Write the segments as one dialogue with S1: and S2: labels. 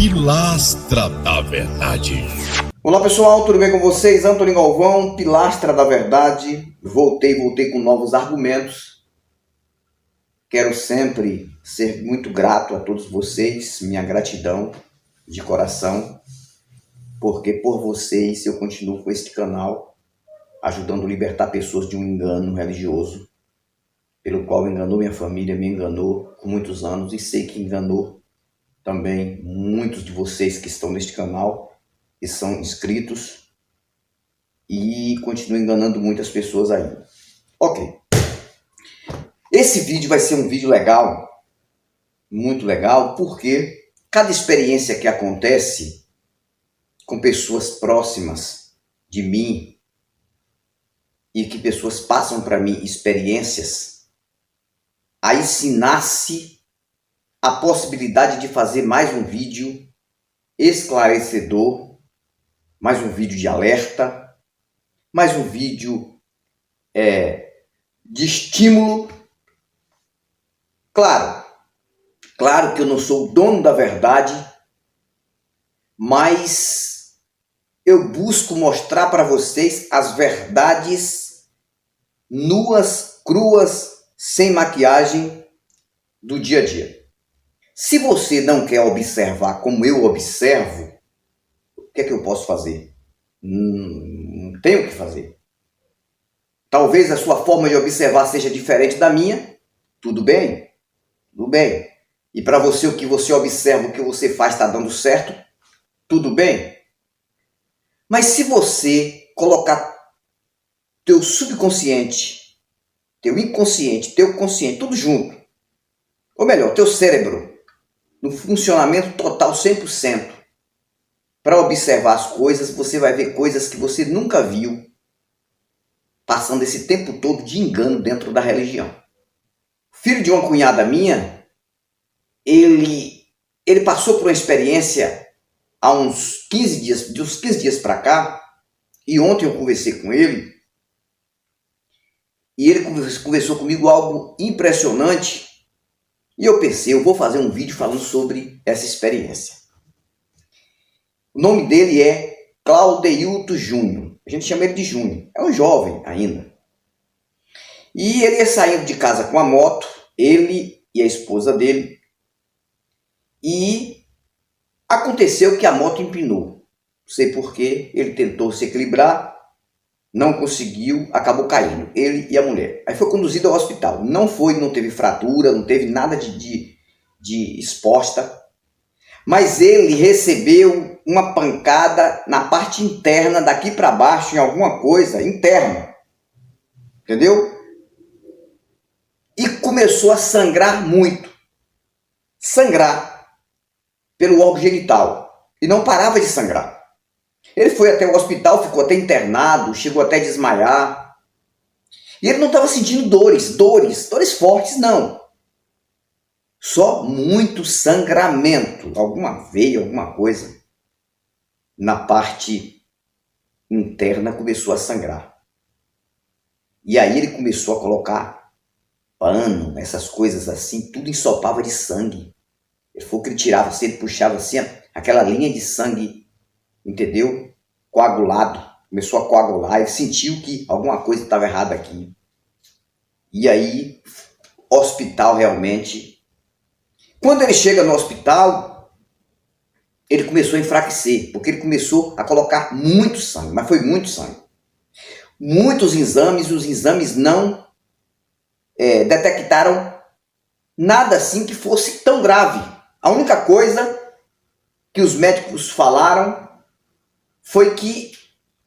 S1: Pilastra da Verdade.
S2: Olá pessoal, tudo bem com vocês? Antônio Galvão, Pilastra da Verdade. Voltei com novos argumentos. Quero sempre ser muito grato a todos vocês, minha gratidão de coração, porque por vocês eu continuo com este canal, ajudando a libertar pessoas de um engano religioso, pelo qual enganou minha família, me enganou por muitos anos e sei que enganou também muitos de vocês que estão neste canal e são inscritos e continua enganando muitas pessoas ainda. Ok. Esse vídeo vai ser um vídeo legal, muito legal, porque cada experiência que acontece com pessoas próximas de mim e que pessoas passam para mim experiências, aí se nasce a possibilidade de fazer mais um vídeo esclarecedor, mais um vídeo de alerta, mais um vídeo de estímulo. Claro que eu não sou o dono da verdade, mas eu busco mostrar para vocês as verdades nuas, cruas, sem maquiagem do dia a dia. Se você não quer observar como eu observo, o que é que eu posso fazer? Não tenho o que fazer. Talvez a sua forma de observar seja diferente da minha. Tudo bem? Tudo bem. E para você, o que você observa, o que você faz está dando certo? Tudo bem. Mas se você colocar teu subconsciente, teu inconsciente, teu consciente, tudo junto, ou melhor, teu cérebro, no funcionamento total 100%, para observar as coisas, você vai ver coisas que você nunca viu, passando esse tempo todo de engano dentro da religião. Filho de uma cunhada minha, ele passou por uma experiência há uns 15 dias, de uns 15 dias para cá, e ontem eu conversei com ele, e ele conversou comigo algo impressionante, e eu pensei, eu vou fazer um vídeo falando sobre essa experiência. O nome dele é Claudeilton Júnior. A gente chama ele de Júnior. É um jovem ainda. E ele ia saindo de casa com a moto, ele e a esposa dele. E aconteceu que a moto empinou. Não sei porquê, ele tentou se equilibrar, não conseguiu, acabou caindo, ele e a mulher. Aí foi conduzido ao hospital. Não teve fratura, não teve nada de exposta. Mas ele recebeu uma pancada na parte interna, daqui para baixo, em alguma coisa interna. Entendeu? E começou a sangrar muito. Sangrar pelo órgão genital. E não parava de sangrar. Ele foi até o hospital, ficou até internado, chegou até a desmaiar. E ele não estava sentindo dores fortes, não. Só muito sangramento, alguma veia, alguma coisa na parte interna começou a sangrar. E aí ele começou a colocar pano, essas coisas assim, tudo ensopava de sangue. Ele falou que ele tirava assim, ele puxava assim, aquela linha de sangue, entendeu? Coagulado, começou a coagular, ele sentiu que alguma coisa estava errada aqui. E aí, hospital realmente. Quando ele chega no hospital, ele começou a enfraquecer, porque ele começou a colocar muito sangue, mas foi muito sangue. Muitos exames, e os exames não detectaram nada assim que fosse tão grave. A única coisa que os médicos falaram foi que,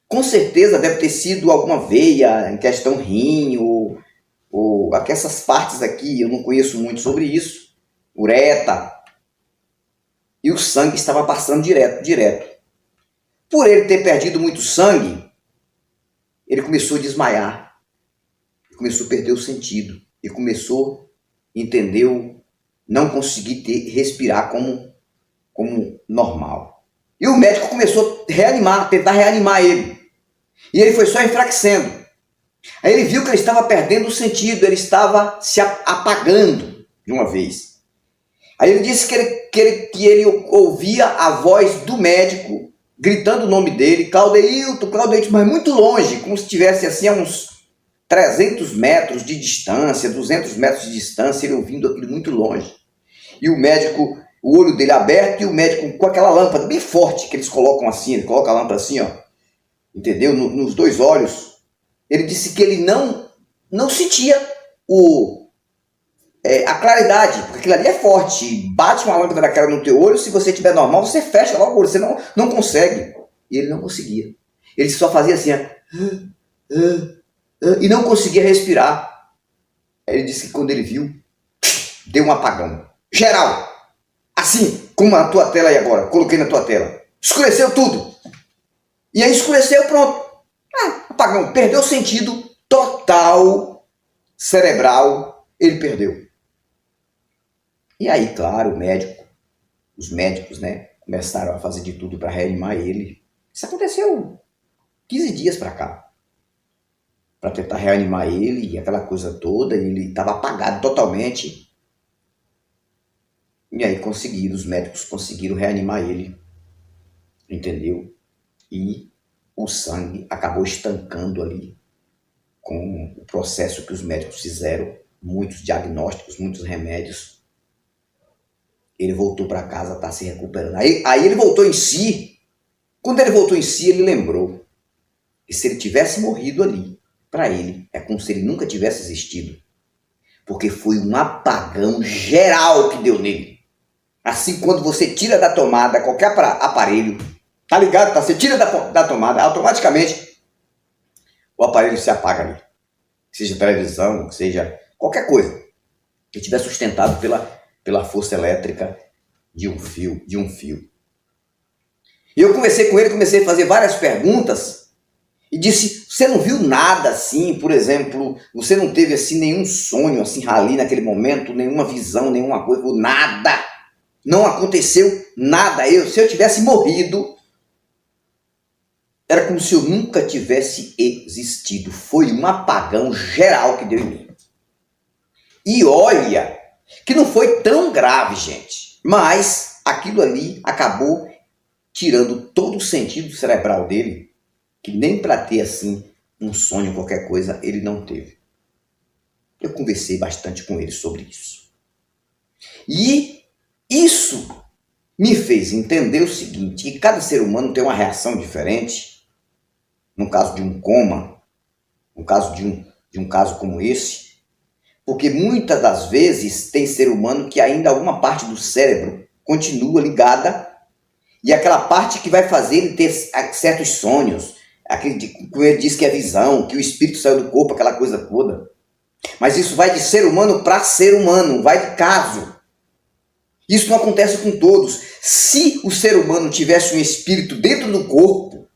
S2: com certeza, deve ter sido alguma veia, em questão rim, ou essas partes aqui, eu não conheço muito sobre isso, ureta, e o sangue estava passando direto. Por ele ter perdido muito sangue, ele começou a desmaiar, começou a perder o sentido, e começou, entendeu, não conseguir respirar como normal. E o médico começou a tentar reanimar ele. E ele foi só enfraquecendo. Aí ele viu que ele estava perdendo o sentido, ele estava se apagando de uma vez. Aí ele disse que ele ouvia a voz do médico gritando o nome dele, Claudeilton, Claudeilton, mas muito longe, como se estivesse assim a uns 300 metros de distância, 200 metros de distância, ele ouvindo aquilo muito longe. E o médico, o olho dele aberto, e o médico com aquela lâmpada bem forte que eles colocam assim, ele coloca a lâmpada assim, ó, entendeu? Nos dois olhos. Ele disse que ele não sentia a claridade, porque aquilo ali é forte, bate uma lâmpada daquela no teu olho, se você estiver normal, você fecha logo o olho, você não consegue. E ele não conseguia. Ele só fazia assim, e não conseguia respirar. Ele disse que quando ele viu, deu um apagão. Geral! Assim, como na tua tela aí agora, coloquei na tua tela. Escureceu tudo. E aí escureceu, pronto. Apagão, perdeu o sentido total cerebral, ele perdeu. E aí, claro, os médicos, né, começaram a fazer de tudo para reanimar ele. Isso aconteceu 15 dias para cá. Para tentar reanimar ele e aquela coisa toda, ele estava apagado totalmente. E aí os médicos conseguiram reanimar ele, entendeu? E o sangue acabou estancando ali com o processo que os médicos fizeram, muitos diagnósticos, muitos remédios. Ele voltou para casa, está se recuperando. Aí ele voltou em si. Quando ele voltou em si, ele lembrou que se ele tivesse morrido ali, para ele, é como se ele nunca tivesse existido. Porque foi um apagão geral que deu nele. Assim, quando você tira da tomada qualquer aparelho, tá ligado? Você tira da tomada, automaticamente o aparelho se apaga ali. Seja televisão, seja qualquer coisa que estiver sustentado pela força elétrica de um fio. E eu conversei com ele, comecei a fazer várias perguntas e disse, você não viu nada assim, por exemplo, você não teve assim nenhum sonho assim ali naquele momento, nenhuma visão, nenhuma coisa, nada. Não aconteceu nada. Se eu tivesse morrido, era como se eu nunca tivesse existido. Foi um apagão geral que deu em mim. E olha, que não foi tão grave, gente. Mas aquilo ali acabou tirando todo o sentido cerebral dele, que nem para ter assim um sonho, qualquer coisa, ele não teve. Eu conversei bastante com ele sobre isso. E isso me fez entender o seguinte, que cada ser humano tem uma reação diferente. No caso de um coma, no caso de um caso como esse, porque muitas das vezes tem ser humano que ainda alguma parte do cérebro continua ligada e aquela parte que vai fazer ele ter certos sonhos, como ele diz que é visão, que o espírito saiu do corpo, aquela coisa toda. Mas isso vai de ser humano para ser humano, vai de caso. Isso não acontece com todos. Se o ser humano tivesse um espírito dentro do corpo,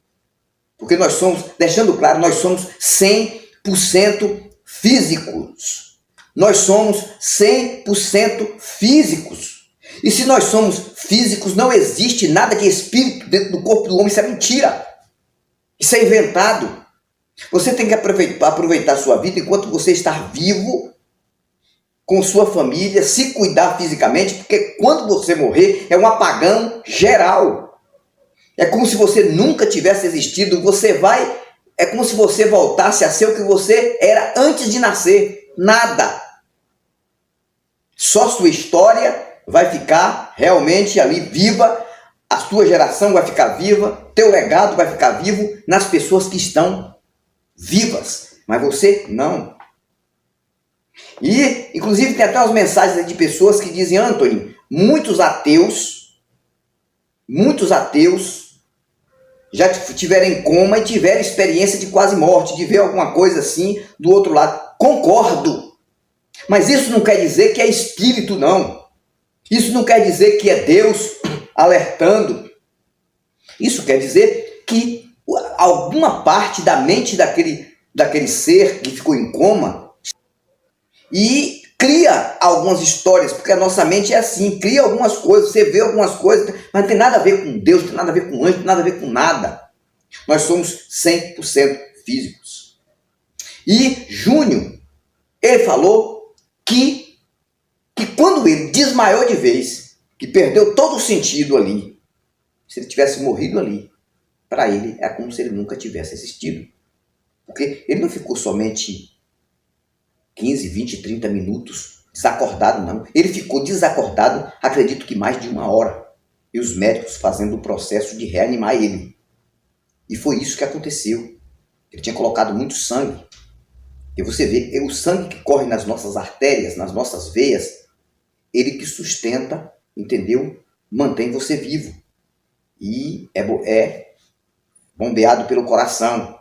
S2: porque nós somos, deixando claro, nós somos 100% físicos. Nós somos 100% físicos. E se nós somos físicos, não existe nada que espírito dentro do corpo do homem. Isso é mentira. Isso é inventado. Você tem que aproveitar a sua vida enquanto você está vivo, com sua família, se cuidar fisicamente, porque quando você morrer é um apagão geral. É como se você nunca tivesse existido, é como se você voltasse a ser o que você era antes de nascer. Nada. Só sua história vai ficar realmente ali viva, a sua geração vai ficar viva, teu legado vai ficar vivo nas pessoas que estão vivas, mas você não. E, inclusive, tem até umas mensagens de pessoas que dizem, Anthony, muitos ateus já tiveram em coma e tiveram experiência de quase morte, de ver alguma coisa assim do outro lado. Concordo, mas isso não quer dizer que é espírito, não. Isso não quer dizer que é Deus alertando. Isso quer dizer que alguma parte da mente daquele ser que ficou em coma e cria algumas histórias, porque a nossa mente é assim, cria algumas coisas, você vê algumas coisas, mas não tem nada a ver com Deus, não tem nada a ver com anjo, não tem nada a ver com nada. Nós somos 100% físicos. E Júnior, ele falou que que quando ele desmaiou de vez, que perdeu todo o sentido ali, se ele tivesse morrido ali, para ele é como se ele nunca tivesse existido. Porque ele não ficou somente 15, 20, 30 minutos desacordado, não. Ele ficou desacordado, acredito que mais de 1 hora. E os médicos fazendo o processo de reanimar ele. E foi isso que aconteceu. Ele tinha colocado muito sangue. E você vê, o sangue que corre nas nossas artérias, nas nossas veias, ele que sustenta, entendeu? Mantém você vivo. E é bombeado pelo coração.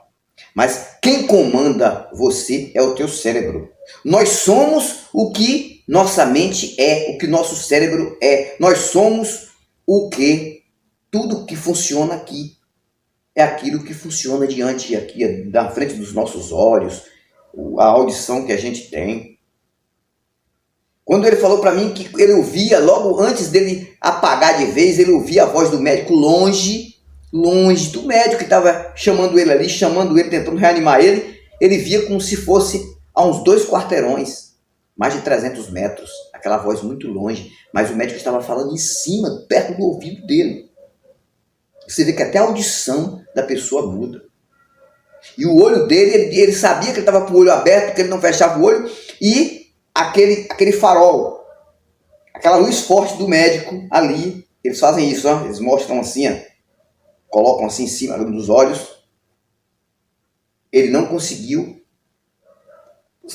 S2: Mas quem comanda você é o teu cérebro. Nós somos o que nossa mente é, o que nosso cérebro é. Nós somos o que tudo que funciona aqui é aquilo que funciona diante aqui, da frente dos nossos olhos, a audição que a gente tem. Quando ele falou para mim que ele ouvia, logo antes dele apagar de vez, ele ouvia a voz do médico longe do médico que estava chamando ele ali, tentando reanimar ele. Ele via como se fosse a uns 2 quarteirões, mais de 300 metros, aquela voz muito longe, mas o médico estava falando em cima, perto do ouvido dele. Você vê que até a audição da pessoa muda. E o olho dele, ele sabia que ele estava com o olho aberto, porque ele não fechava o olho, e aquele farol, aquela luz forte do médico ali, eles fazem isso, ó, eles mostram assim, ó, colocam assim em cima dos olhos. Ele não conseguiu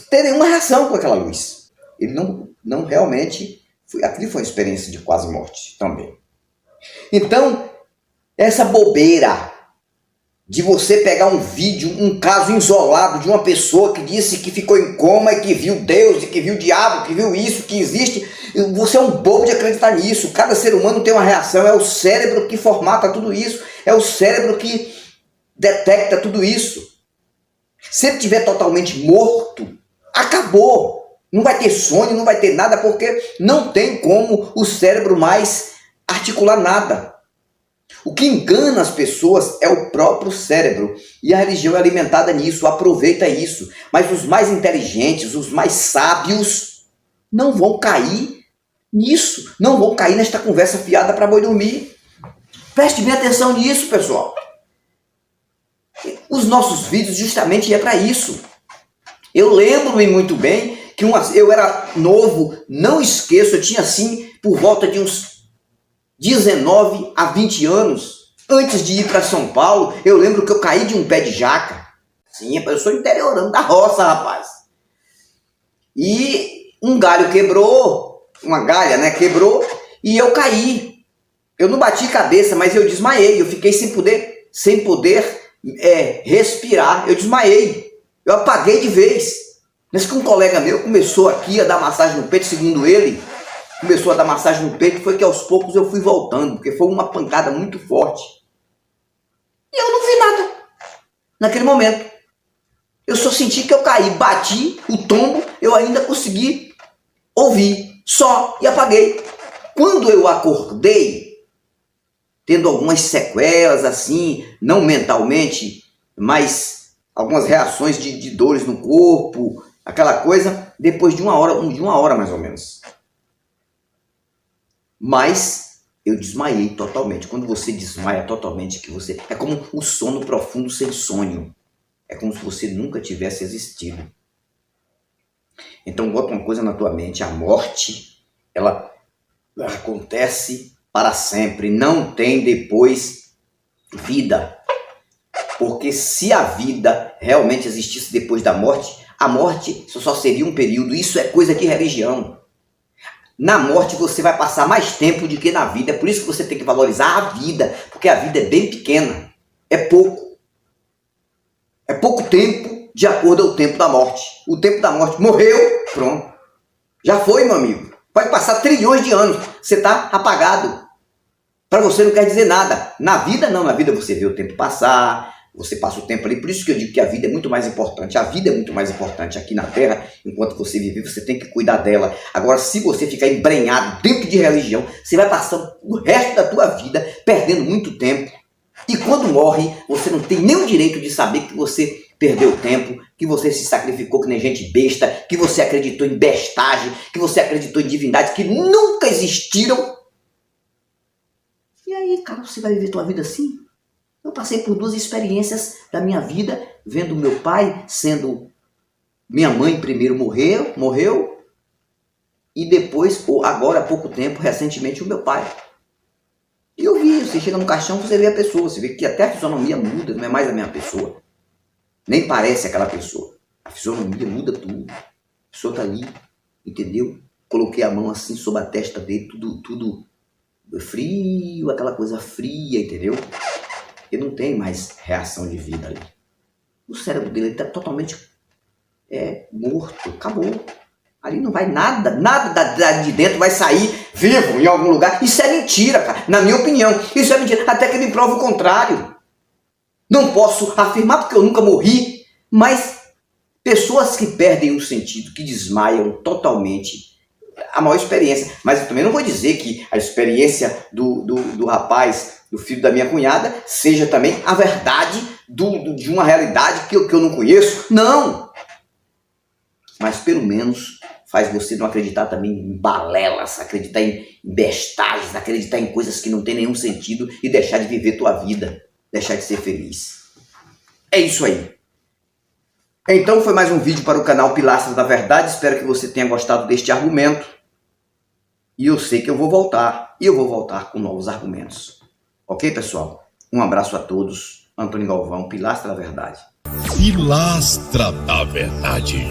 S2: ter nenhuma reação com aquela luz. Ele não realmente, aquilo foi uma experiência de quase morte também. Então, essa bobeira de você pegar um vídeo, um caso isolado de uma pessoa que disse que ficou em coma e que viu Deus, e que viu o diabo, que viu isso, que existe, você é um bobo de acreditar nisso. Cada ser humano tem uma reação, é o cérebro que formata tudo isso, é o cérebro que detecta tudo isso. Se ele estiver totalmente morto, acabou. Não vai ter sonho, não vai ter nada, porque não tem como o cérebro mais articular nada. O que engana as pessoas é o próprio cérebro. E a religião é alimentada nisso, aproveita isso. Mas os mais inteligentes, os mais sábios, não vão cair nisso. Não vão cair nesta conversa fiada para boi dormir. Preste bem atenção nisso, pessoal. Os nossos vídeos justamente é para isso. Eu lembro-me muito bem que eu era novo, não esqueço, eu tinha assim por volta de uns 19 a 20 anos. Antes de ir para São Paulo, eu lembro que eu caí de um pé de jaca. Sim, eu sou interiorano da roça, rapaz. E um galho quebrou, uma galha, né, quebrou, e eu caí. Eu não bati cabeça, mas eu desmaiei, eu fiquei sem poder respirar, eu desmaiei, eu apaguei de vez. Mas que um colega meu começou aqui a dar massagem no peito, segundo ele, começou a dar massagem no peito, foi que aos poucos eu fui voltando, porque foi uma pancada muito forte. E eu não vi nada naquele momento. Eu só senti que eu caí, bati o tombo, eu ainda consegui ouvir, só, e apaguei. Quando eu acordei, tendo algumas sequelas assim, não mentalmente, mas algumas reações de dores no corpo, aquela coisa, depois de uma hora mais ou menos. Mas eu desmaiei totalmente. Quando você desmaia totalmente, é como um sono profundo sem sonho. É como se você nunca tivesse existido. Então bota uma coisa na tua mente, a morte, ela acontece para sempre, não tem depois vida. Porque se a vida realmente existisse depois da morte, a morte só seria um período. Isso é coisa de religião. Na morte você vai passar mais tempo do que na vida. É por isso que você tem que valorizar a vida, porque a vida é bem pequena. É pouco. É pouco tempo de acordo ao tempo da morte. O tempo da morte morreu, pronto. Já foi, meu amigo. Pode passar trilhões de anos. Você está apagado. Para você não quer dizer nada. Na vida não. Na vida você vê o tempo passar. Você passa o tempo ali. Por isso que eu digo que a vida é muito mais importante. A vida é muito mais importante aqui na Terra. Enquanto você viver, você tem que cuidar dela. Agora, se você ficar embrenhado dentro de religião, você vai passar o resto da tua vida perdendo muito tempo. E quando morre, você não tem nem o direito de saber que você perdeu tempo, que você se sacrificou que nem gente besta, que você acreditou em bestagem, que você acreditou em divindades que nunca existiram. E aí, cara, você vai viver tua vida assim? Eu passei por 2 experiências da minha vida, vendo meu pai sendo... Minha mãe primeiro morreu, e depois, ou agora há pouco tempo, recentemente, o meu pai. E eu vi, você chega no caixão, você vê a pessoa, você vê que até a fisionomia muda, não é mais a mesma pessoa. Nem parece aquela pessoa. A fisionomia muda tudo. A pessoa tá ali, entendeu? Coloquei a mão assim sobre a testa dele, tudo frio, aquela coisa fria, entendeu? Ele não tem mais reação de vida ali. O cérebro dele está totalmente morto, acabou. Ali não vai nada de dentro vai sair vivo em algum lugar. Isso é mentira, cara. Na minha opinião, isso é mentira. Até que me prova o contrário. Não posso afirmar porque eu nunca morri, mas pessoas que perdem o sentido, que desmaiam totalmente, a maior experiência. Mas eu também não vou dizer que a experiência do rapaz, do filho da minha cunhada, seja também a verdade de uma realidade que eu não conheço. Não! Mas pelo menos faz você não acreditar também em balelas, acreditar em bestagens, acreditar em coisas que não tem nenhum sentido e deixar de viver tua vida, deixar de ser feliz. É isso aí. Então foi mais um vídeo para o canal Pilastras da Verdade. Espero que você tenha gostado deste argumento. E eu sei que eu vou voltar. E eu vou voltar com novos argumentos. Ok, pessoal? Um abraço a todos. Antônio Galvão, Pilastra da Verdade.
S1: Pilastra da Verdade.